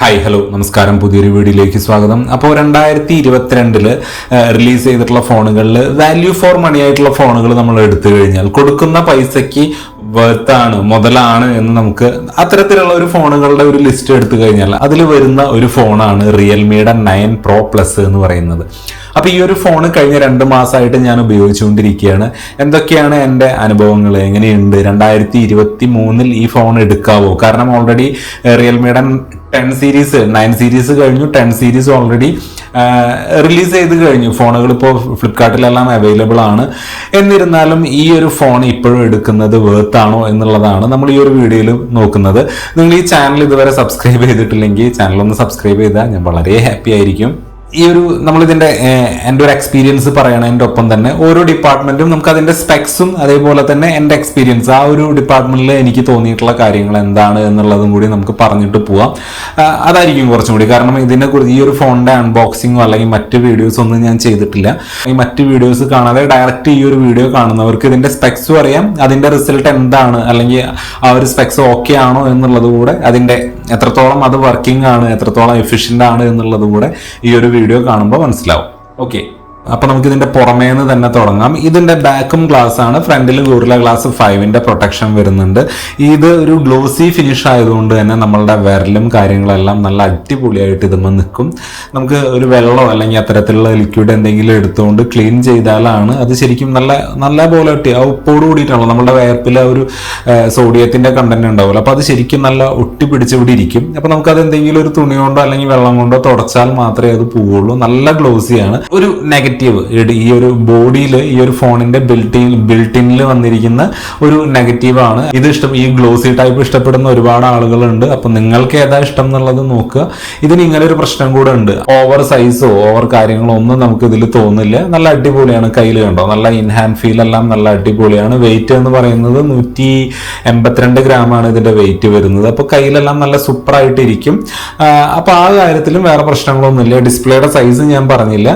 Hi hello നമസ്കാരം, പുതിയൊരു വീഡിയോയിലേക്ക് സ്വാഗതം. അപ്പോൾ 2022 റിലീസ് ചെയ്തിട്ടുള്ള ഫോണുകളിൽ വാല്യൂ ഫോർ മണി ആയിട്ടുള്ള ഫോണുകൾ നമ്മൾ എടുത്തു കഴിഞ്ഞാൽ കൊടുക്കുന്ന പൈസയ്ക്ക് വെർത്താണ്, മുതലാണ് എന്ന് നമുക്ക് അത്തരത്തിലുള്ള ഒരു ഫോണുകളുടെ ഒരു ലിസ്റ്റ് എടുത്തു കഴിഞ്ഞാൽ അതിൽ വരുന്ന ഒരു ഫോണാണ് റിയൽമിയുടെ 9 Pro Plus എന്ന് പറയുന്നത്. അപ്പോൾ ഈ ഒരു ഫോൺ കഴിഞ്ഞ 2 മാസമായിട്ട് ഞാൻ ഉപയോഗിച്ചുകൊണ്ടിരിക്കുകയാണ്. എന്തൊക്കെയാണ് എൻ്റെ അനുഭവങ്ങൾ, എങ്ങനെയുണ്ട്, 2023 ഈ ഫോൺ എടുക്കാവോ? കാരണം ഓൾറെഡി റിയൽമിയുടെ 10 സീരീസ് 9 സീരീസ് കഴിഞ്ഞു, 10 സീരീസ് ഓൾറെഡി റിലീസ് ചെയ്ത് കഴിഞ്ഞു. ഫോണുകൾ ഇപ്പോൾ ഫ്ലിപ്കാർട്ടിലെല്ലാം അവൈലബിൾ ആണ്. എന്നിരുന്നാലും ഈ ഒരു ഫോൺ ഇപ്പോഴും എടുക്കുന്നത് വേർത്താണോ എന്നുള്ളതാണ് നമ്മൾ ഈ ഒരു വീഡിയോയിൽ നോക്കുന്നത്. നിങ്ങൾ ഈ ചാനൽ ഇതുവരെ സബ്സ്ക്രൈബ് ചെയ്തിട്ടില്ലെങ്കിൽ ചാനലൊന്ന് സബ്സ്ക്രൈബ് ചെയ്താൽ ഞാൻ വളരെ ഹാപ്പി ആയിരിക്കും. ഈ ഒരു നമ്മളിതിൻ്റെ എൻ്റെ ഒരു എക്സ്പീരിയൻസ് പറയണതിൻ്റെ ഒപ്പം തന്നെ ഓരോ ഡിപ്പാർട്ട്മെൻറ്റും നമുക്ക് അതിൻ്റെ സ്പെക്സും അതേപോലെ തന്നെ എൻ്റെ എക്സ്പീരിയൻസ് ആ ഒരു ഡിപ്പാർട്ട്മെൻറ്റിൽ എനിക്ക് തോന്നിയിട്ടുള്ള കാര്യങ്ങൾ എന്താണ് എന്നുള്ളതും കൂടി നമുക്ക് പറഞ്ഞിട്ട് പോവാം. അതായിരിക്കും കുറച്ചും കൂടി. കാരണം ഇതിനെക്കുറിച്ച് ഈ ഒരു ഫോണിൻ്റെ അൺബോക്സിങ്ങോ അല്ലെങ്കിൽ മറ്റ് വീഡിയോസ് ഒന്നും ഞാൻ ചെയ്തിട്ടില്ല. ഈ മറ്റ് വീഡിയോസ് കാണാതെ ഡയറക്റ്റ് ഈ ഒരു വീഡിയോ കാണുന്നവർക്ക് ഇതിൻ്റെ സ്പെക്സും അറിയാം, അതിൻ്റെ റിസൾട്ട് എന്താണ്, അല്ലെങ്കിൽ ആ ഒരു സ്പെക്സ് ഓക്കെ ആണോ എന്നുള്ളത് കൂടെ, അതിൻ്റെ എത്രത്തോളം അത് വർക്കിംഗ് ആണ്, എത്രത്തോളം എഫിഷ്യൻ്റ് ആണ് എന്നുള്ളത് കൂടെ ഈ ഒരു വീഡിയോ കാണുമ്പോൾ മനസ്സിലാവും. ഓക്കെ, അപ്പൊ നമുക്ക് ഇതിന്റെ പുറമേന്ന് തന്നെ തുടങ്ങാം. ഇതിന്റെ ബാക്കും ഗ്ലാസ് ആണ്, ഫ്രണ്ടിലും ഗോറില്ല ഗ്ലാസ് 5ന്റെ പ്രൊട്ടക്ഷൻ വരുന്നുണ്ട്. ഇത് ഒരു ഗ്ലോസി ഫിനിഷ് ആയതുകൊണ്ട് തന്നെ നമ്മളുടെ വിരലും കാര്യങ്ങളെല്ലാം നല്ല അടിപൊളിയായിട്ട് ഇതുമ്പോൾ നിൽക്കും. നമുക്ക് ഒരു വെള്ളമോ അല്ലെങ്കിൽ അത്തരത്തിലുള്ള ലിക്വിഡ് എന്തെങ്കിലും എടുത്തുകൊണ്ട് ക്ലീൻ ചെയ്താലാണ് അത് ശരിക്കും നല്ല പോലെ ഉപ്പോട് കൂടിയിട്ടാണല്ലോ നമ്മുടെ വേർപ്പിൽ ഒരു സോഡിയത്തിന്റെ കണ്ടന്റ് ഉണ്ടാവില്ല. അപ്പൊ അത് ശരിക്കും നല്ല ഒട്ടിപ്പിടിച്ചിവിടെ ഇരിക്കും. അപ്പൊ നമുക്കത് എന്തെങ്കിലും ഒരു തുണി കൊണ്ടോ അല്ലെങ്കിൽ വെള്ളം കൊണ്ടോ തുടച്ചാൽ മാത്രമേ അത് പോവുള്ളൂ. നല്ല ഗ്ലോസിയാണ്. ഒരു നെഗറ്റീവ് ഈ ഒരു ബോഡിയിൽ ഈ ഒരു ഫോണിന്റെ ബിൽട്ടിനിൽ വന്നിരിക്കുന്ന ഒരു നെഗറ്റീവാണ് ഇത്. ഈ ഗ്ലോസി ടൈപ്പ് ഇഷ്ടപ്പെടുന്ന ഒരുപാട് ആളുകളുണ്ട്. അപ്പൊ നിങ്ങൾക്ക് ഏതാ ഇഷ്ടം എന്നുള്ളത് നോക്കുക. ഇതിന് ഇങ്ങനെ ഒരു പ്രശ്നം കൂടെ ഉണ്ട്, ഓവർ സൈസോ ഓവർ കാര്യങ്ങളോ ഒന്നും നമുക്ക് ഇതിൽ തോന്നില്ല. നല്ല അടിപൊളിയാണ്. കയ്യിൽ കണ്ടോ, നല്ല ഇൻഹാൻഡ് ഫീൽ എല്ലാം നല്ല അടിപൊളിയാണ്. വെയിറ്റ് എന്ന് പറയുന്നത് 182 ഗ്രാമാണ് ഇതിന്റെ വെയിറ്റ് വരുന്നത്. അപ്പൊ കയ്യിലെല്ലാം നല്ല സൂപ്പർ ആയിട്ടിരിക്കും. അപ്പൊ ആ കാര്യത്തിലും വേറെ പ്രശ്നങ്ങളൊന്നുമില്ല. ഡിസ്പ്ലേയുടെ സൈസ് ഞാൻ പറഞ്ഞില്ല.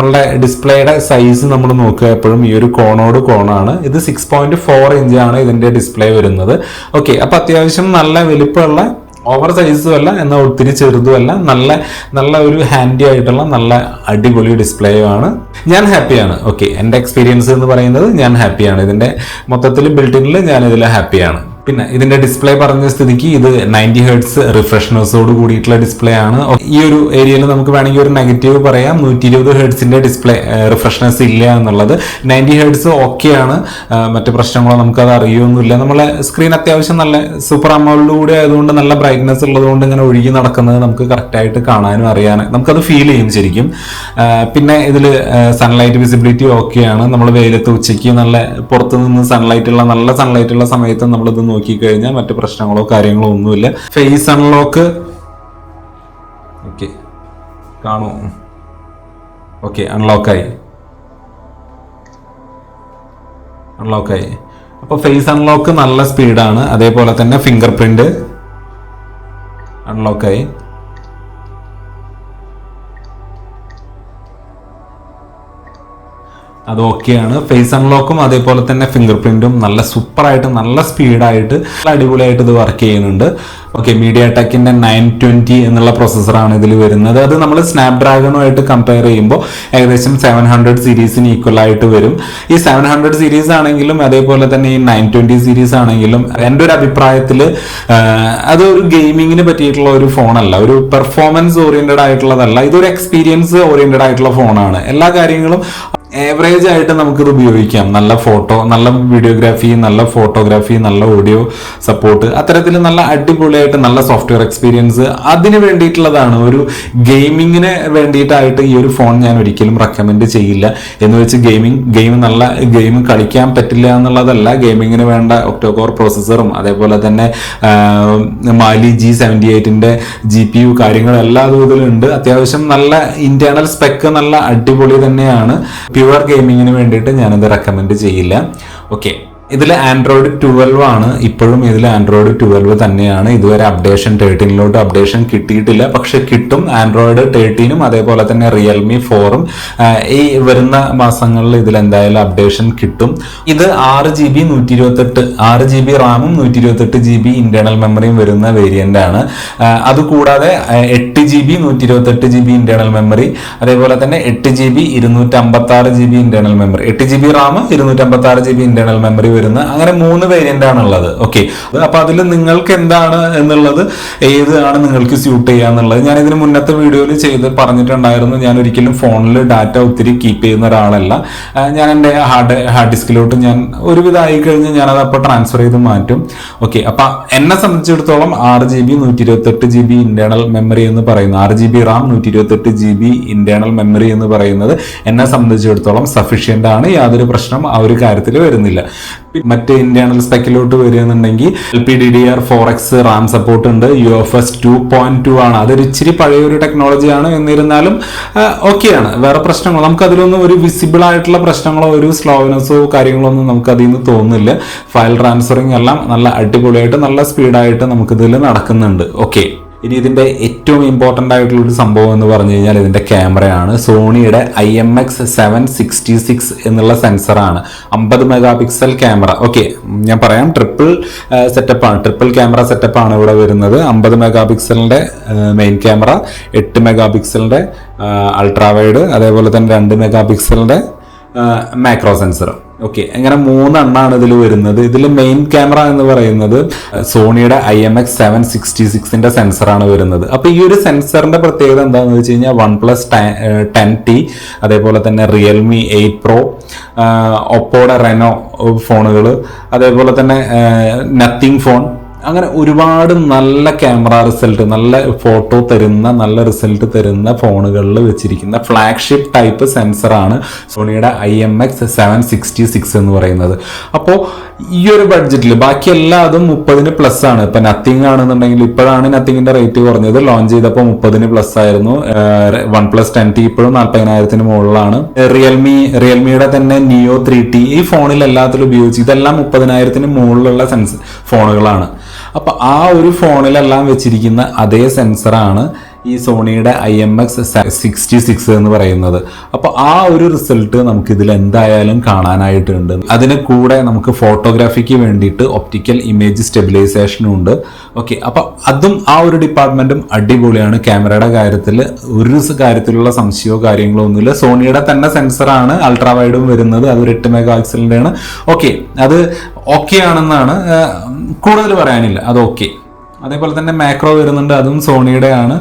നമ്മളുടെ ഡിസ്പ്ലേയുടെ സൈസ് നമ്മൾ നോക്കുക എപ്പോഴും ഈ ഒരു കോണോട് കോണാണ്. ഇത് 6.4 ഇഞ്ചാണ് ഇതിന്റെ ഡിസ്പ്ലേ വരുന്നത്. ഓക്കെ, അപ്പൊ അത്യാവശ്യം നല്ല വലിപ്പമുള്ള, ഓവർ സൈസും അല്ല എന്നാൽ ഒത്തിരി ചെറുതുമല്ല, നല്ല ഒരു ഹാൻഡി ആയിട്ടുള്ള നല്ല അടിപൊളി ഡിസ്പ്ലേ ആണ്. ഞാൻ ഹാപ്പിയാണ്. ഓക്കെ, എൻ്റെ എക്സ്പീരിയൻസ് എന്ന് പറയുന്നത് ഞാൻ ഹാപ്പിയാണ്. ഇതിന്റെ മൊത്തത്തിൽ ബിൽഡിങ്ങിൽ ഞാൻ ഇതിൽ ഹാപ്പിയാണ്. പിന്നെ ഇതിന്റെ ഡിസ്പ്ലേ പറഞ്ഞ സ്ഥിതിക്ക് ഇത് 90 Hz റിഫ്രഷ്നേഴ്സോട് കൂടിയിട്ടുള്ള ഡിസ്പ്ലേ ആണ്. ഈ ഒരു ഏരിയയിൽ നമുക്ക് വേണമെങ്കിൽ ഒരു നെഗറ്റീവ് പറയാം, 120 Hz ഡിസ്പ്ലേ റിഫ്രഷ്നസ് ഇല്ല എന്നുള്ളത്. 90 Hz ഓക്കെയാണ്, മറ്റു പ്രശ്നങ്ങളോ നമുക്കത് അറിയൊന്നുമില്ല. നമ്മളെ സ്ക്രീൻ അത്യാവശ്യം നല്ല സൂപ്പർ അമോൾഡ് കൂടി ആയതുകൊണ്ട് നല്ല ബ്രൈറ്റ്നസ് ഉള്ളതുകൊണ്ട് ഇങ്ങനെ ഒഴുകി നടക്കുന്നത് നമുക്ക് കറക്റ്റായിട്ട് കാണാനും അറിയാനും നമുക്കത് ഫീൽ ചെയ്യും ശരിക്കും. പിന്നെ ഇതിൽ സൺലൈറ്റ് വിസിബിലിറ്റി ഓക്കെയാണ്. നമ്മൾ വെയിലത്ത് ഉച്ചയ്ക്ക് നല്ല പുറത്തു നിന്ന് നല്ല സൺലൈറ്റ് ഉള്ള സമയത്ത് നമ്മളിത് നോക്കിക്കഴിഞ്ഞാൽ മറ്റു പ്രശ്നങ്ങളോ കാര്യങ്ങളോ ഒന്നുമില്ല. ഫേസ് അൺലോക്ക് ഓക്കെ കാണുമോ? ഓക്കെ, അൺലോക്കായി. അപ്പോൾ ഫേസ് അൺലോക്ക് നല്ല സ്പീഡാണ്. അതേപോലെ തന്നെ ഫിംഗർ പ്രിന്റ് അൺലോക്കായി. അത് ഓക്കെയാണ്. ഫേസ് അൺലോക്കും അതേപോലെ തന്നെ ഫിംഗർ പ്രിന്റും നല്ല സൂപ്പറായിട്ട് നല്ല സ്പീഡായിട്ട് അടിപൊളിയായിട്ട് ഇത് വർക്ക് ചെയ്യുന്നുണ്ട്. ഓക്കെ, MediaTekന്റെ 920 എന്നുള്ള പ്രൊസസ്സറാണ് ഇതിൽ വരുന്നത്. അത് നമ്മൾ സ്നാപ്ഡ്രാഗണുമായിട്ട് കമ്പയർ ചെയ്യുമ്പോൾ ഏകദേശം 700 സീരീസിന് ഈക്വൽ ആയിട്ട് വരും. ഈ 700 സീരീസ് ആണെങ്കിലും അതേപോലെ തന്നെ ഈ 920 സീരീസ് ആണെങ്കിലും എൻ്റെ ഒരു അഭിപ്രായത്തിൽ അത് ഒരു ഗെയിമിങ്ങിന് പറ്റിയിട്ടുള്ള ഒരു ഫോണല്ല, ഒരു പെർഫോമൻസ് ഓറിയന്റഡ് ആയിട്ടുള്ളതല്ല. ഇതൊരു എക്സ്പീരിയൻസ് ഓറിയന്റഡ് ആയിട്ടുള്ള ഫോണാണ്. എല്ലാ കാര്യങ്ങളും ആവറേജ് ആയിട്ട് നമുക്കിത് ഉപയോഗിക്കാം. നല്ല ഫോട്ടോ, നല്ല വീഡിയോഗ്രാഫി, നല്ല ഫോട്ടോഗ്രാഫി, നല്ല ഓഡിയോ സപ്പോർട്ട്, അത്തരത്തിൽ നല്ല അടിപൊളിയായിട്ട് നല്ല സോഫ്റ്റ്വെയർ എക്സ്പീരിയൻസ് അതിന് വേണ്ടിയിട്ടുള്ളതാണ്. ഒരു ഗെയിമിങ്ങിന് വേണ്ടിയിട്ടായിട്ട് ഈ ഒരു ഫോൺ ഞാൻ ഒരിക്കലും റെക്കമെൻഡ് ചെയ്യില്ല. എന്ന് വെച്ച് നല്ല ഗെയിം കളിക്കാൻ പറ്റില്ല എന്നുള്ളതല്ല. ഗെയിമിങ്ങിന് വേണ്ട ഒക്ടോകോർ പ്രോസസ്സറും അതേപോലെ തന്നെ മാലി G78ന്റെ GPU കാര്യങ്ങളെല്ലാം ഇതിലുണ്ട്. അത്യാവശ്യം നല്ല ഇന്റേണൽ സ്പെക്ക് നല്ല അടിപൊളി തന്നെയാണ്. പ്യുവർ ഗെയിമിങ്ങിന് വേണ്ടിയിട്ട് ഞാനത് റെക്കമെൻഡ് ചെയ്യില്ല. ഓക്കെ, ഇതിൽ ആൻഡ്രോയിഡ് 12 ആണ്, ഇപ്പോഴും ഇതിൽ ആൻഡ്രോയിഡ് 12 തന്നെയാണ്. ഇതുവരെ അപ്ഡേഷൻ 13 അപ്ഡേഷൻ കിട്ടിയിട്ടില്ല, പക്ഷെ കിട്ടും. ആൻഡ്രോയിഡ് 13 അതേപോലെ തന്നെ റിയൽമി 4 ഈ വരുന്ന മാസങ്ങളിൽ ഇതിൽ എന്തായാലും അപ്ഡേഷൻ കിട്ടും. ഇത് 6GB 128 റാമും 128GB ഇന്റേണൽ മെമ്മറിയും വരുന്ന വേരിയന്റ് ആണ്. അതുകൂടാതെ 8GB 128GB ഇന്റേണൽ മെമ്മറി, അതേപോലെ തന്നെ 8GB 256GB internal memory, 8GB Ram 256GB internal memory വരുന്ന അങ്ങനെ 3 വേരിയന്റ് ആണുള്ളത്. ഓക്കെ, അപ്പൊ അതിൽ നിങ്ങൾക്ക് എന്താണ് എന്നുള്ളത്, ഏതാണ് നിങ്ങൾക്ക് സ്യൂട്ട് ചെയ്യാന്നുള്ളത് ഞാൻ ഇതിന് മുന്നത്തെ വീഡിയോയിൽ പറഞ്ഞിട്ടുണ്ടായിരുന്നു. ഞാൻ ഒരിക്കലും ഫോണിൽ ഡാറ്റ ഒത്തിരി കീപ്പ് ചെയ്യുന്ന ഒരാളല്ല. ഞാൻ എൻ്റെ ഹാർഡ് ഡിസ്കിലോട്ട് ഞാൻ ഒരുവിധം ആയി കഴിഞ്ഞ് ഞാനത് അപ്പോൾ ട്രാൻസ്ഫർ ചെയ്ത് മാറ്റും. ഓക്കെ, അപ്പൊ എന്നെ സംബന്ധിച്ചിടത്തോളം 6GB 128GB ഇന്റേണൽ മെമ്മറി എന്ന് പറയുന്നത്, 6GB Ram 128GB internal memory എന്ന് പറയുന്നത് എന്നെ സംബന്ധിച്ചിടത്തോളം സഫീഷ്യന്റ് ആണ്. യാതൊരു പ്രശ്നം ആ ഒരു കാര്യത്തിൽ വരുന്നില്ല. മറ്റ് ഇന്റേണൽ സ്പെക്കിലോട്ട് വരികയെന്നുണ്ടെങ്കിൽ LPDDR4X റാം സപ്പോർട്ട് ഉണ്ട്. UFS 2.2 ആണ്. അതൊരു ഇച്ചിരി പഴയൊരു ടെക്നോളജിയാണ്. എന്നിരുന്നാലും ഓക്കെയാണ്, വേറെ പ്രശ്നങ്ങൾ നമുക്ക് അതിലൊന്നും ഒരു വിസിബിൾ ആയിട്ടുള്ള പ്രശ്നങ്ങളോ ഒരു സ്ലോനെസ്സോ കാര്യങ്ങളോ ഒന്നും നമുക്ക് അതിൽ നിന്ന് തോന്നുന്നില്ല. ഫയൽ ട്രാൻസ്ഫറിങ് എല്ലാം നല്ല അടിപൊളിയായിട്ട് നല്ല സ്പീഡായിട്ട് നമുക്കിതിൽ നടക്കുന്നുണ്ട്. ഓക്കെ, ഇനി ഇതിന്റെ ഏറ്റവും ഇമ്പോർട്ടന്റ് ആയിട്ടുള്ള ഒരു സംഭവം എന്ന് പറഞ്ഞു കഴിഞ്ഞാൽ ഇതിന്റെ ക്യാമറയാണ്. സോണിയുടെ IMX766 എന്നുള്ള സെൻസറാണ്, 50 മെഗാ പിക്സൽ ക്യാമറ. ഓക്കെ, ഞാൻ പറയാം, ട്രിപ്പിൾ ക്യാമറ സെറ്റപ്പ് ആണ് ഇവിടെ വരുന്നത്. 50 മെഗാ പിക്സലിന്റെ മെയിൻ ക്യാമറ, 8 മെഗാ പിക്സലിന്റെ അൾട്രാ വൈഡ്, അതേപോലെ തന്നെ 2 മെഗാ പിക്സലിന്റെ മാക്രോ സെൻസർ. ഓക്കെ, അങ്ങനെ 3 എണ്ണാണ് ഇതിൽ വരുന്നത്. ഇതിൽ മെയിൻ ക്യാമറ എന്ന് പറയുന്നത് സോണിയുടെ IMX766ന്റെ സെൻസറാണ് വരുന്നത്. അപ്പൊ ഈ ഒരു സെൻസറിന്റെ പ്രത്യേകത എന്താണെന്ന് വെച്ച് കഴിഞ്ഞാൽ OnePlus 10T, അതേപോലെ തന്നെ Realme 8 Pro, ഒപ്പോയുടെ റെനോ ഫോണുകൾ, അതേപോലെ തന്നെ നത്തിങ് ഫോൺ, അങ്ങനെ ഒരുപാട് നല്ല ക്യാമറ റിസൾട്ട്, നല്ല ഫോട്ടോ തരുന്ന, നല്ല റിസൾട്ട് തരുന്ന ഫോണുകളിൽ വെച്ചിരിക്കുന്ന ഫ്ലാഗ്ഷിപ്പ് ടൈപ്പ് സെൻസറാണ് സോണിയുടെ IMX766 എന്ന് പറയുന്നത്. അപ്പോൾ ഈ ഒരു ബഡ്ജറ്റിൽ ബാക്കി എല്ലാതും 30+ ആണ്. ഇപ്പൊ നത്തിങ് ആണെന്നുണ്ടെങ്കിൽ, ഇപ്പോഴാണ് നത്തിങ്ങിന്റെ റേറ്റ് കുറഞ്ഞത്, ലോഞ്ച് ചെയ്തപ്പോൾ 30+ ആയിരുന്നു. OnePlus 10T ഇപ്പോഴും 40,000 മുകളിലാണ്. റിയൽമിയുടെ തന്നെ നിയോ 3T ഈ ഫോണിൽ എല്ലാത്തിലും ഉപയോഗിച്ച്, ഇതെല്ലാം 30,000 മുകളിലുള്ള ഫോണുകളാണ്. അപ്പൊ ആ ഒരു ഫോണിലെല്ലാം വെച്ചിരിക്കുന്ന അതേ സെൻസറാണ് ഈ സോണിയുടെ IMX766 എന്ന് പറയുന്നത്. അപ്പൊ ആ ഒരു റിസൾട്ട് നമുക്ക് ഇതിൽ എന്തായാലും കാണാനായിട്ടുണ്ട്. അതിന് കൂടെ നമുക്ക് ഫോട്ടോഗ്രാഫിക്ക് വേണ്ടിയിട്ട് ഒപ്റ്റിക്കൽ ഇമേജ് സ്റ്റെബിലൈസേഷനും ഉണ്ട്. ഓക്കെ, അപ്പൊ അതും ആ ഒരു ഡിപ്പാർട്ട്മെന്റും അടിപൊളിയാണ്. ക്യാമറയുടെ കാര്യത്തിൽ ഒരു കാര്യത്തിലുള്ള സംശയമോ കാര്യങ്ങളോ ഒന്നുമില്ല. സോണിയുടെ തന്നെ സെൻസറാണ്, അൾട്രാ വൈഡും വരുന്നത്, അതൊരു 8 മെഗാ പിക്സലിന്റെ ആണ്. ഓക്കെ, അത് ഓക്കെ ആണെന്നാണ്, കൂടുതൽ പറയാനില്ല, അത് ഓക്കെ. അതേപോലെ തന്നെ മാക്രോ വരുന്നുണ്ട്, അതും സോണിയുടെ ആണ്.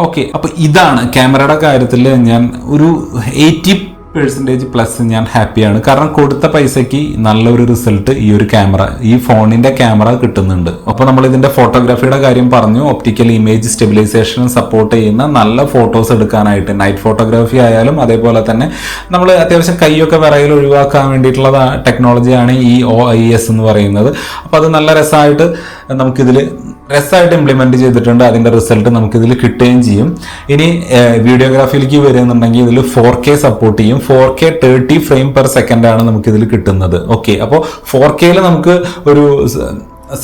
ഓക്കെ, അപ്പൊ ഇതാണ് ക്യാമറയുടെ കാര്യത്തിൽ ഞാൻ ഒരു 80% ഞാൻ ഹാപ്പിയാണ്. കാരണം കൊടുത്ത പൈസക്ക് നല്ലൊരു റിസൾട്ട് ഈ ഒരു ക്യാമറ, ഈ ഫോണിന്റെ ക്യാമറ കിട്ടുന്നുണ്ട്. അപ്പോൾ നമ്മൾ ഇതിന്റെ ഫോട്ടോഗ്രാഫിയുടെ കാര്യം പറഞ്ഞു. ഒപ്റ്റിക്കൽ ഇമേജ് സ്റ്റെബിലൈസേഷൻ സപ്പോർട്ട് ചെയ്യുന്ന നല്ല ഫോട്ടോസ് എടുക്കാനായിട്ട്, നൈറ്റ് ഫോട്ടോഗ്രാഫി ആയാലും അതേപോലെ തന്നെ നമ്മൾ അത്യാവശ്യം കൈയൊക്കെ വിറയിൽ ഒഴിവാക്കാൻ വേണ്ടിയിട്ടുള്ള ടെക്നോളജിയാണ് ഈ OIS എന്ന് പറയുന്നത്. അപ്പോൾ അത് നല്ല രസമായിട്ട് ഇംപ്ലിമെന്റ് ചെയ്തിട്ടുണ്ട്. അതിന്റെ റിസൾട്ട് നമുക്ക് ഇതിൽ കിട്ടുകയും ചെയ്യും. ഇനി വീഡിയോഗ്രാഫിയിലേക്ക് വരുന്നുണ്ടെങ്കിൽ ഇതിൽ 4K സപ്പോർട്ട് ചെയ്യും. 4K 30 ഫ്രെയിം പെർ സെക്കൻഡ് ആണ് നമുക്ക് ഇതിൽ കിട്ടുന്നത്. ഓക്കെ, അപ്പോൾ 4Kയിൽ നമുക്ക് ഒരു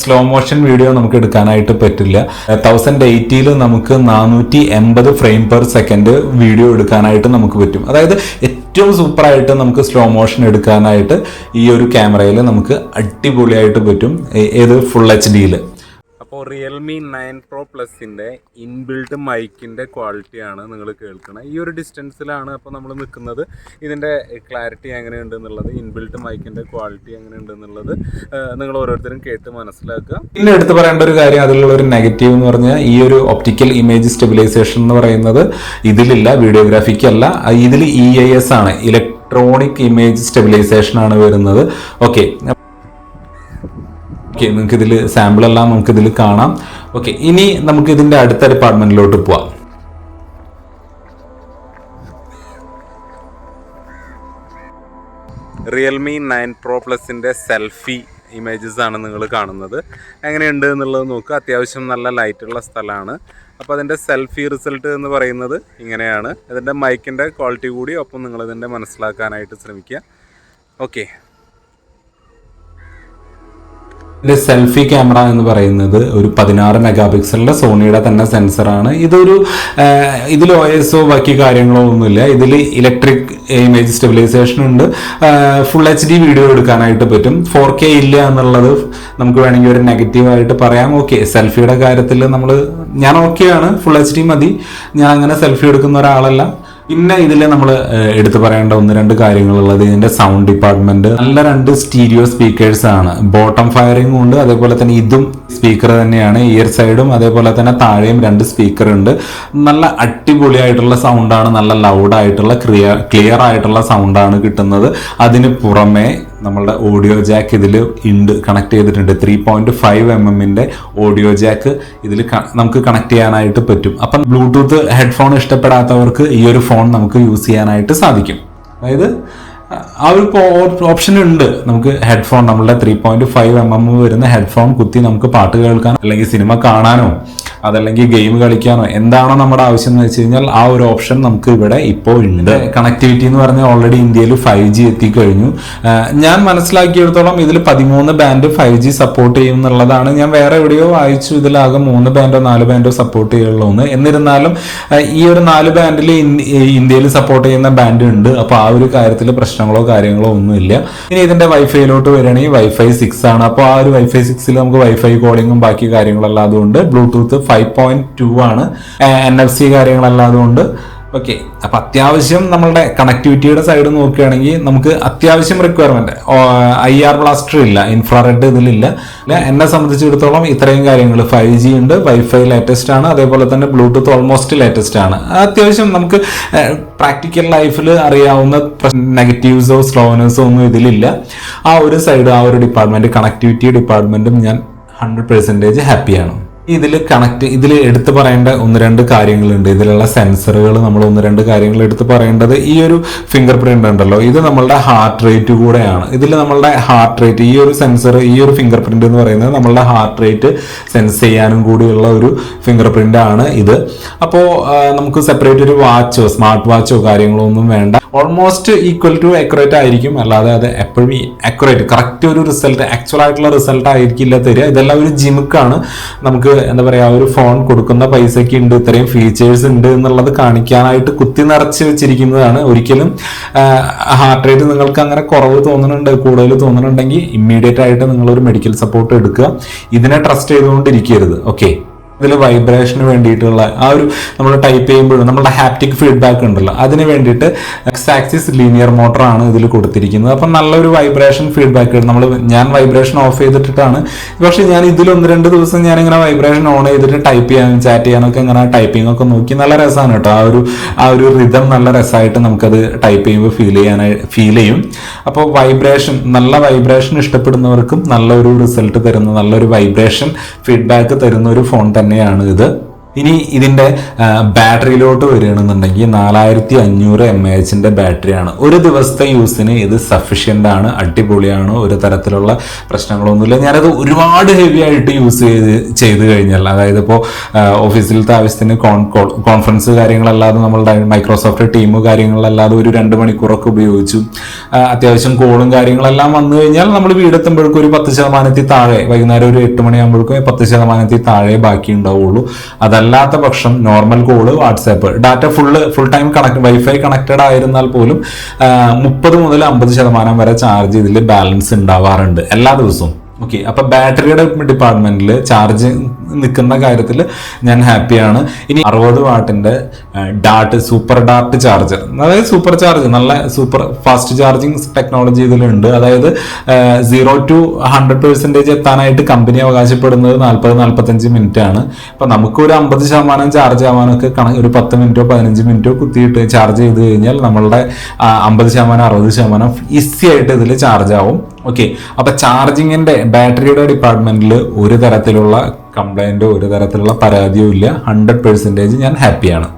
സ്ലോ മോഷൻ വീഡിയോ നമുക്ക് എടുക്കാനായിട്ട് പറ്റില്ല. 1080യിൽ നമുക്ക് 480 ഫ്രെയിം പെർ സെക്കൻഡ് വീഡിയോ എടുക്കാനായിട്ട് നമുക്ക് പറ്റും. അതായത് ഏറ്റവും സൂപ്പറായിട്ട് നമുക്ക് സ്ലോ മോഷൻ എടുക്കാനായിട്ട് ഈ ഒരു ക്യാമറയിൽ നമുക്ക് അടിപൊളിയായിട്ട് പറ്റും. ഏത് ഫുൾ HDയിൽ. അപ്പോൾ റിയൽമി 9 Pro പ്ലസിൻ്റെ ഇൻബിൽട്ട് മൈക്കിൻ്റെ ക്വാളിറ്റിയാണ് നിങ്ങൾ കേൾക്കുന്നത്. ഈ ഒരു ഡിസ്റ്റൻസിലാണ് അപ്പോൾ നമ്മൾ നിൽക്കുന്നത്. ഇതിൻ്റെ ക്ലാരിറ്റി എങ്ങനെയുണ്ട് എന്നുള്ളത്, ഇൻബിൽട്ട് മൈക്കിൻ്റെ ക്വാളിറ്റി എങ്ങനെയുണ്ട് എന്നുള്ളത് നിങ്ങൾ ഓരോരുത്തരും കേട്ട് മനസ്സിലാക്കുക. പിന്നെ എടുത്ത് പറയേണ്ട ഒരു കാര്യം, അതിലുള്ള ഒരു നെഗറ്റീവ് എന്ന് പറഞ്ഞാൽ ഈ ഒരു ഒപ്റ്റിക്കൽ ഇമേജ് സ്റ്റെബിലൈസേഷൻ എന്ന് പറയുന്നത് ഇതിലില്ല, വീഡിയോഗ്രാഫിക്കല്ല. ഇതിൽ EIS ആണ്, ഇലക്ട്രോണിക് ഇമേജ് സ്റ്റെബിലൈസേഷൻ ആണ് വരുന്നത്. ഓക്കെ, നിങ്ങൾക്ക് ഇതിൽ സാമ്പിൾ എല്ലാം നമുക്ക് ഇതിൽ കാണാം. ഓക്കെ, ഇനി നമുക്ക് ഇതിന്റെ അടുത്ത ഡിപ്പാർട്ട്മെന്റിലോട്ട് പോവാം. റിയൽമി 9 Pro പ്ലസിന്റെ സെൽഫി ഇമേജസ് ആണ് നിങ്ങൾ കാണുന്നത്. എങ്ങനെയുണ്ട് എന്നുള്ളത് നോക്കുക. അത്യാവശ്യം നല്ല ലൈറ്റുള്ള സ്ഥലമാണ്. അപ്പോൾ അതിൻ്റെ സെൽഫി റിസൾട്ട് എന്ന് പറയുന്നത് ഇങ്ങനെയാണ്. ഇതിൻ്റെ മൈക്കിൻ്റെ ക്വാളിറ്റി കൂടി ഒപ്പം നിങ്ങളിതിൻ്റെ മനസ്സിലാക്കാനായിട്ട് ശ്രമിക്കുക. ഓക്കെ, ഇതിന്റെ സെൽഫി ക്യാമറ എന്ന് പറയുന്നത് ഒരു 16 മെഗാ പിക്സലിന്റെ സോണിയുടെ തന്നെ സെൻസറാണ്. ഇതിൽ OSO ബാക്കി കാര്യങ്ങളോ ഒന്നുമില്ല. ഇതിൽ ഇലക്ട്രിക് ഇമേജ് സ്റ്റെബിലൈസേഷൻ ഉണ്ട്. ഫുൾ HD വീഡിയോ എടുക്കാനായിട്ട് പറ്റും. 4K ഇല്ല എന്നുള്ളത് നമുക്ക് വേണമെങ്കിൽ ഒരു നെഗറ്റീവായിട്ട് പറയാം. ഓക്കെ, സെൽഫിയുടെ കാര്യത്തിൽ ഞാൻ ഓക്കെയാണ്, ഫുൾ HD മതി. ഞാൻ അങ്ങനെ സെൽഫി എടുക്കുന്ന ഒരാളല്ല. പിന്നെ ഇതിൽ നമ്മൾ എടുത്തു പറയേണ്ട 1-2 കാര്യങ്ങളുള്ളത് ഇതിന്റെ സൗണ്ട് ഡിപ്പാർട്ട്മെന്റ്. നല്ല 2 സ്റ്റീരിയോ സ്പീക്കേഴ്സ് ആണ്. ബോട്ടം ഫയറിംഗും ഉണ്ട്, അതേപോലെ തന്നെ ഇതും സ്പീക്കർ തന്നെയാണ്. ഇയർ സൈഡും അതേപോലെ തന്നെ താഴെയും 2 സ്പീക്കർ ഉണ്ട്. നല്ല അടിപൊളിയായിട്ടുള്ള സൗണ്ടാണ്, നല്ല ലൗഡായിട്ടുള്ള ക്ലിയർ ആയിട്ടുള്ള സൗണ്ടാണ് കിട്ടുന്നത്. അതിന് പുറമെ നമ്മളുടെ ഓഡിയോ ജാക്ക് ഇതിൽ കണക്ട് ചെയ്തിട്ടുണ്ട്. 3.5 mm ഓഡിയോ ജാക്ക് ഇതിൽ നമുക്ക് കണക്ട് ചെയ്യാനായിട്ട് പറ്റും. അപ്പം ബ്ലൂടൂത്ത് ഹെഡ്ഫോൺ ഇഷ്ടപ്പെടാത്തവർക്ക് ഈ ഒരു ഫോൺ നമുക്ക് യൂസ് ചെയ്യാനായിട്ട് സാധിക്കും. അതായത് ആ ഒരു ഓപ്ഷൻ ഉണ്ട്. നമുക്ക് ഹെഡ്ഫോൺ നമ്മളുടെ 3.5 mm വരുന്ന ഹെഡ്ഫോൺ കുത്തി നമുക്ക് പാട്ട് കേൾക്കാനോ അല്ലെങ്കിൽ സിനിമ കാണാനോ അതല്ലെങ്കിൽ ഗെയിം കളിക്കാനോ എന്താണോ നമ്മുടെ ആവശ്യം എന്ന് വെച്ച് കഴിഞ്ഞാൽ ആ ഒരു ഓപ്ഷൻ നമുക്ക് ഇവിടെ ഇപ്പോൾ ഉണ്ട്. കണക്ടിവിറ്റി എന്ന് പറഞ്ഞാൽ ഓൾറെഡി ഇന്ത്യയിൽ 5G എത്തിക്കഴിഞ്ഞു. ഞാൻ മനസ്സിലാക്കിയെടുത്തോളം ഇതിൽ 13 ബാൻഡ് 5G സപ്പോർട്ട് ചെയ്യും എന്നുള്ളതാണ്. ഞാൻ വേറെ എവിടെയോ വായിച്ചു ഇതിലാകെ 3 ബാൻഡോ 4 ബാൻഡോ സപ്പോർട്ട് ചെയ്യുള്ളൂ എന്ന്. എന്നിരുന്നാലും ഈ ഒരു 4 ബാൻഡിൽ ഇന്ത്യയിൽ സപ്പോർട്ട് ചെയ്യുന്ന ബാൻഡ് ഉണ്ട്. അപ്പോൾ ആ ഒരു കാര്യത്തിൽ പ്രശ്നങ്ങളോ കാര്യങ്ങളോ ഒന്നുമില്ല. ഇനി ഇതിന്റെ വൈഫൈയിലോട്ട് വരികയാണെങ്കിൽ Wi-Fi 6 ആണ്. അപ്പോൾ ആ ഒരു Wi-Fi 6 നമുക്ക് വൈഫൈ കോളിങ്ങും ബാക്കി കാര്യങ്ങളെല്ലാം അതുകൊണ്ട് ബ്ലൂടൂത്ത് 5.2 ആണ്. NFC കാര്യങ്ങളെല്ലാം അതുകൊണ്ട് ഓക്കെ. അപ്പൊ അത്യാവശ്യം നമ്മളുടെ കണക്ടിവിറ്റിയുടെ സൈഡ് നോക്കുകയാണെങ്കിൽ നമുക്ക് അത്യാവശ്യം റിക്വയർമെന്റ്. IR ബ്ലാസ്റ്റർ ഇല്ല, ഇൻഫ്രാറെഡ് ഇതിലില്ല. എന്നെ സംബന്ധിച്ചിടത്തോളം ഇത്രയും കാര്യങ്ങൾ 5G ഉണ്ട്, വൈഫൈ ലേറ്റസ്റ്റ് ആണ്, അതേപോലെ തന്നെ ബ്ലൂടൂത്ത് ഓൾമോസ്റ്റ് ലേറ്റസ്റ്റ് ആണ്. അത്യാവശ്യം നമുക്ക് പ്രാക്ടിക്കൽ ലൈഫിൽ അറിയാവുന്ന നെഗറ്റീവ്സോ സ്ലോനെസ്സോ ഒന്നും ഇതിലില്ല. ആ ഒരു സൈഡ്, ആ ഒരു ഡിപ്പാർട്ട്മെന്റ്, കണക്ടിവിറ്റി ഡിപ്പാർട്ട്മെന്റും ഞാൻ 100% ഹാപ്പിയാണ്. ഇതിൽ എടുത്തു പറയേണ്ട 1-2 കാര്യങ്ങളുണ്ട്. ഇതിലുള്ള സെൻസറുകൾ നമ്മൾ 1-2 കാര്യങ്ങൾ എടുത്ത് പറയേണ്ടത്, ഈ ഒരു ഫിംഗർ പ്രിന്റ് ഉണ്ടല്ലോ, ഇത് നമ്മളുടെ ഹാർട്ട് റേറ്റ് കൂടെയാണ്. ഇതിൽ നമ്മളുടെ ഹാർട്ട് റേറ്റ്, ഈ ഒരു സെൻസർ, ഈ ഒരു ഫിംഗർ പ്രിന്റ് എന്ന് പറയുന്നത് നമ്മളുടെ ഹാർട്ട് റേറ്റ് സെൻസ് ചെയ്യാനും കൂടിയുള്ള ഒരു ഫിംഗർ പ്രിന്റ് ആണ് ഇത്. അപ്പോൾ നമുക്ക് സെപ്പറേറ്റ് ഒരു വാച്ചോ സ്മാർട്ട് വാച്ചോ കാര്യങ്ങളോ ഒന്നും വേണ്ട. ഓൾമോസ്റ്റ് ഈക്വൽ ടു അക്യുറേറ്റ് ആയിരിക്കും. അല്ലാതെ അത് എപ്പോഴും അക്യുറേറ്റ് കറക്റ്റ് ഒരു റിസൾട്ട്, ആക്ച്വൽ ആയിട്ടുള്ള റിസൾട്ട് ആയിരിക്കില്ല തരിക. ഇതെല്ലാം ഒരു ജിമിക്കാണ്. നമുക്ക് എന്താ പറയാ, ഒരു ഫോൺ കൊടുക്കുന്ന പൈസക്ക് ഉണ്ട്, ഇത്രയും ഫീച്ചേഴ്സ് ഉണ്ട് എന്നുള്ളത് കാണിക്കാനായിട്ട് കുത്തി നിറച്ച് വെച്ചിരിക്കുന്നതാണ്. ഒരിക്കലും ഹാർട്ട് റേറ്റ് നിങ്ങൾക്ക് അങ്ങനെ കുറവ് തോന്നുന്നുണ്ട്, കൂടുതൽ തോന്നുന്നുണ്ടെങ്കിൽ ഇമ്മീഡിയറ്റ് ആയിട്ട് നിങ്ങളൊരു മെഡിക്കൽ സപ്പോർട്ട് എടുക്കുക. ഇതിനെ ട്രസ്റ്റ് ചെയ്തുകൊണ്ടിരിക്കരുത്. ഓക്കെ, ഇതിൽ വൈബ്രേഷന് വേണ്ടിയിട്ടുള്ള ആ ഒരു നമ്മൾ ടൈപ്പ് ചെയ്യുമ്പോഴും നമ്മളുടെ ഹാപ്റ്റിക് ഫീഡ്ബാക്ക് ഉണ്ടല്ലോ, അതിന് വേണ്ടിയിട്ട് എക്സ് ആക്സിസ് ലീനിയർ മോട്ടറാണ് ഇതിൽ കൊടുത്തിരിക്കുന്നത്. അപ്പം നല്ലൊരു വൈബ്രേഷൻ ഫീഡ്ബാക്ക് ഞാൻ വൈബ്രേഷൻ ഓഫ് ചെയ്തിട്ടാണ്. പക്ഷെ ഞാൻ ഇതിൽ 1-2 ദിവസം ഞാനിങ്ങനെ വൈബ്രേഷൻ ഓൺ ചെയ്തിട്ട് ടൈപ്പ് ചെയ്യാനും ചാറ്റ് ചെയ്യാനൊക്കെ ഇങ്ങനെ ടൈപ്പിംഗ് ഒക്കെ നോക്കി. നല്ല രസമാണ് കേട്ടോ. ആ ഒരു റിതം നല്ല രസമായിട്ട് നമുക്കത് ടൈപ്പ് ചെയ്യുമ്പോൾ ഫീൽ ചെയ്യും. അപ്പോൾ നല്ല വൈബ്രേഷൻ ഇഷ്ടപ്പെടുന്നവർക്കും നല്ലൊരു റിസൾട്ട് തരുന്ന, നല്ലൊരു വൈബ്രേഷൻ ഫീഡ്ബാക്ക് തരുന്ന ഒരു ഫോൺ തന്നെയാണ് ഇത്. ഇനി ഇതിന്റെ ബാറ്ററിയിലോട്ട് വരികയാണെന്നുണ്ടെങ്കിൽ 4500 mAh ബാറ്ററിയാണ്. ഒരു ദിവസത്തെ യൂസിന് ഇത് സഫീഷ്യന്റ് ആണ്, അടിപൊളിയാണ്. ഒരു തരത്തിലുള്ള പ്രശ്നങ്ങളൊന്നുമില്ല. ഞാനത് ഒരുപാട് ഹെവി ആയിട്ട് യൂസ് ചെയ്ത് കഴിഞ്ഞാൽ, അതായത് ഇപ്പോൾ ഓഫീസിലത്തെ ആവശ്യത്തിന് കോൺഫറൻസ് കാര്യങ്ങളല്ലാതെ നമ്മളുടെ മൈക്രോസോഫ്റ്റ് ടീം കാര്യങ്ങളല്ലാതെ ഒരു 2 മണിക്കൂറൊക്കെ ഉപയോഗിച്ചു. അത്യാവശ്യം കോളും കാര്യങ്ങളെല്ലാം വന്നു കഴിഞ്ഞാൽ നമ്മൾ വീടെത്തുമ്പോഴേക്കും ഒരു 10% താഴെ, വൈകുന്നേരം ഒരു 8 മണിയാകുമ്പോഴേക്കും 10% താഴെ ബാക്കി ഉണ്ടാവുള്ളൂ. അതല്ലാത്ത പക്ഷം normal call, WhatsApp, data full time wifi connected ആയിരുന്നാൽ പോലും 30 മുതൽ 50% വരെ ചാർജ് ഇതിൽ ബാലൻസ് ഉണ്ടാവാറുണ്ട് എല്ലാ ദിവസവും. ഓക്കെ, അപ്പൊ ബാറ്ററിയുടെ ഡിപ്പാർട്ട്മെന്റിൽ ചാർജ് നിൽക്കുന്ന കാര്യത്തിൽ ഞാൻ ഹാപ്പിയാണ്. ഇനി 60 വാട്ടിന്റെ സൂപ്പർ ഡാർട്ട് ചാർജർ, അതായത് സൂപ്പർ ചാർജ്, നല്ല സൂപ്പർ ഫാസ്റ്റ് ചാർജിങ് ടെക്നോളജി ഇതിലുണ്ട്. അതായത് 0 to 100% എത്താനായിട്ട് കമ്പനി അവകാശപ്പെടുന്നത് 40-45 മിനിറ്റ് ആണ്. അപ്പൊ നമുക്ക് ഒരു 50% ചാർജ് ആവാനൊക്കെ ഒരു 10 മിനിറ്റോ 15 മിനിറ്റോ കുത്തിയിട്ട് ചാർജ് ചെയ്ത് കഴിഞ്ഞാൽ നമ്മളുടെ 50% 60% ഈസി ആയിട്ട് ഇതിൽ ചാർജ് ആവും. ഓക്കെ, അപ്പൊ ചാർജിങ്ങിന്റെ ബാറ്ററിയുടെ ഡിപ്പാർട്ട്മെന്റിൽ ഒരു തരത്തിലുള്ള കംപ്ലൈന്റോ ഒരു തരത്തിലുള്ള പരാതിയോ ഇല്ല. 100% ഞാൻ ഹാപ്പിയാണ്.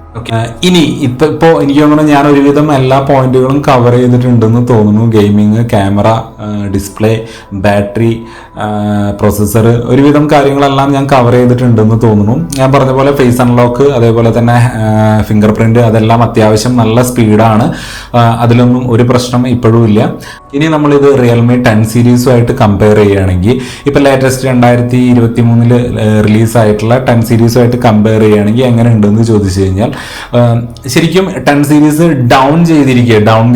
ഇനി ഇപ്പോൾ എനിക്ക് തോന്നുന്നു ഞാൻ ഒരുവിധം എല്ലാ പോയിന്റുകളും കവർ ചെയ്തിട്ടുണ്ടെന്ന് തോന്നുന്നു. Gaming, camera, display, battery, processor, ഒരുവിധം കാര്യങ്ങളെല്ലാം ഞാൻ കവർ ചെയ്തിട്ടുണ്ടെന്ന് തോന്നുന്നു. ഞാൻ പറഞ്ഞ പോലെ ഫേസ് അൺലോക്ക്, അതേപോലെ തന്നെ ഫിംഗർ പ്രിന്റ്, അതെല്ലാം അത്യാവശ്യം നല്ല സ്പീഡാണ്. അതിലൊന്നും ഒരു പ്രശ്നം ഇപ്പോഴും ഇല്ല. ഇനി നമ്മളിത് റിയൽമി 10 സീരീസുമായിട്ട് കമ്പയർ ചെയ്യുകയാണെങ്കിൽ, ഇപ്പം ലേറ്റസ്റ്റ് 2023 റിലീസായിട്ടുള്ള 10 സീരീസുമായിട്ട് കമ്പയർ ചെയ്യുകയാണെങ്കിൽ എങ്ങനെ ഉണ്ടെന്ന് ചോദിച്ചു കഴിഞ്ഞാൽ, ശരിക്കും 10 സീരീസ് ഡൗൺ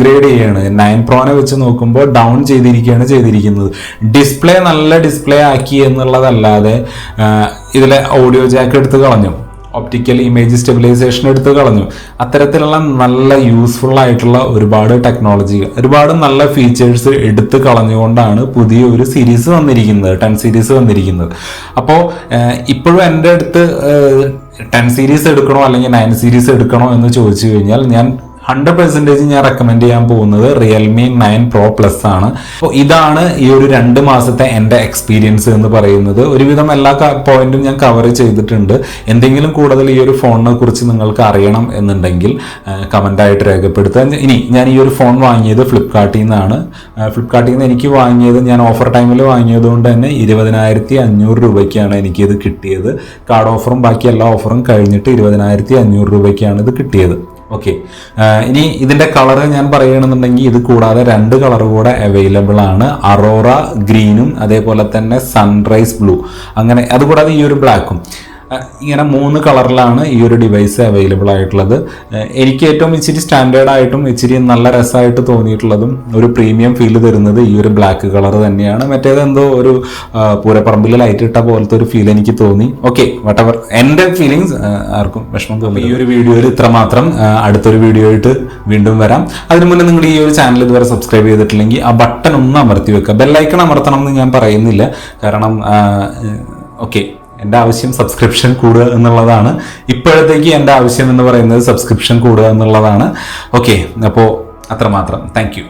ഗ്രേഡ് ചെയ്യാണ്. 9 പ്രോനെ വെച്ച് നോക്കുമ്പോൾ ഡൗൺ ചെയ്തിരിക്കുന്നത്. ഡിസ്പ്ലേ നല്ല ഡിസ്പ്ലേ ആക്കി എന്നുള്ളതല്ലാതെ ഇതിലെ ഓഡിയോ ജാക്ക് എടുത്ത് കളഞ്ഞു, ഒപ്റ്റിക്കൽ ഇമേജ് സ്റ്റെബിലൈസേഷൻ എടുത്ത് കളഞ്ഞു. അത്തരത്തിലുള്ള നല്ല യൂസ്ഫുൾ ആയിട്ടുള്ള ഒരുപാട് ടെക്നോളജികൾ, ഒരുപാട് നല്ല ഫീച്ചേഴ്സ് എടുത്ത് കളഞ്ഞുകൊണ്ടാണ് പുതിയ ഒരു സീരീസ് വന്നിരിക്കുന്നത്, 10 സീരീസ് വന്നിരിക്കുന്നത്. അപ്പോൾ ഇപ്പോഴും എൻ്റെ അടുത്ത് 10 സീരീസ് എടുക്കണോ അല്ലെങ്കിൽ 9 സീരീസ് എടുക്കണോ എന്ന് ചോദിച്ചു കഴിഞ്ഞാൽ ഞാൻ 100% ഞാൻ റെക്കമെൻഡ് ചെയ്യാൻ പോകുന്നത് റിയൽമി 9 Pro Plus ആണ്. അപ്പോൾ ഇതാണ് ഈ ഒരു 2 മാസത്തെ എൻ്റെ എക്സ്പീരിയൻസ് എന്ന് പറയുന്നത്. ഒരുവിധം എല്ലാ പോയിന്റും ഞാൻ കവർ ചെയ്തിട്ടുണ്ട്. എന്തെങ്കിലും കൂടുതൽ ഈ ഒരു ഫോണിനെ കുറിച്ച് നിങ്ങൾക്ക് അറിയണം എന്നുണ്ടെങ്കിൽ കമൻ്റായിട്ട് രേഖപ്പെടുത്തുക. ഇനി ഞാൻ ഈ ഒരു ഫോൺ വാങ്ങിയത് ഫ്ലിപ്കാർട്ടിൽ നിന്നാണ്. ഫ്ലിപ്കാർട്ടിൽ നിന്ന് എനിക്ക് വാങ്ങിയത്, ഞാൻ ഓഫർ ടൈമിൽ വാങ്ങിയത് കൊണ്ട് തന്നെ 20,500 രൂപയ്ക്കാണ് എനിക്കിത് കിട്ടിയത്. കാർഡ് ഓഫറും ബാക്കി എല്ലാ ഓഫറും കഴിഞ്ഞിട്ട് 20,500 രൂപയ്ക്കാണ് ഇത് കിട്ടിയത്. ഓക്കെ, ഇനി ഇതിൻ്റെ കളർ ഞാൻ പറയുകയാണെന്നുണ്ടെങ്കിൽ ഇത് കൂടാതെ 2 കളർ കൂടെ അവൈലബിൾ ആണ്. അറോറ ഗ്രീനും അതേപോലെ തന്നെ സൺറൈസ് ബ്ലൂ, അങ്ങനെ അതുകൂടാതെ ഈ ഒരു ബ്ലാക്കും. ഇങ്ങനെ 3 കളറിലാണ് ഈ ഒരു ഡിവൈസ് അവൈലബിൾ ആയിട്ടുള്ളത്. എനിക്ക് ഏറ്റവും ഇച്ചിരി സ്റ്റാൻഡേർഡ് ആയിട്ടും ഇച്ചിരി നല്ല രസമായിട്ട് തോന്നിയിട്ടുള്ളതും ഒരു പ്രീമിയം ഫീൽ തരുന്നത് ഈ ഒരു ബ്ലാക്ക് കളർ തന്നെയാണ്. മറ്റേത് എന്തോ ഒരു പൂരപ്പറമ്പിൽ ലൈറ്റ് ഇട്ട പോലത്തെ ഒരു ഫീൽ എനിക്ക് തോന്നി. ഓക്കെ, വട്ടവർ, എൻ്റെ ഫീലിങ്സ് ആർക്കും വിഷമം തോന്നി. ഈ ഒരു വീഡിയോയിൽ ഇത്ര മാത്രം. അടുത്തൊരു വീഡിയോ ആയിട്ട് വീണ്ടും വരാം. അതിനു മുന്നേ നിങ്ങൾ ഈ ഒരു ചാനൽ ഇതുവരെ സബ്സ്ക്രൈബ് ചെയ്തിട്ടില്ലെങ്കിൽ ആ ബട്ടൺ ഒന്ന് അമർത്തി വെക്കുക. ബെല്ലൈക്കൺ അമർത്തണം എന്ന് ഞാൻ പറയുന്നില്ല, കാരണം ഓക്കെ, എൻ്റെ ആവശ്യം സബ്സ്ക്രിപ്ഷൻ കൂടുക എന്നുള്ളതാണ്. ഇപ്പോഴത്തേക്ക് എൻ്റെ ആവശ്യം എന്ന് പറയുന്നത് സബ്സ്ക്രിപ്ഷൻ കൂടുക എന്നുള്ളതാണ്. ഓക്കെ, അപ്പോൾ അത്രമാത്രം. Thank you.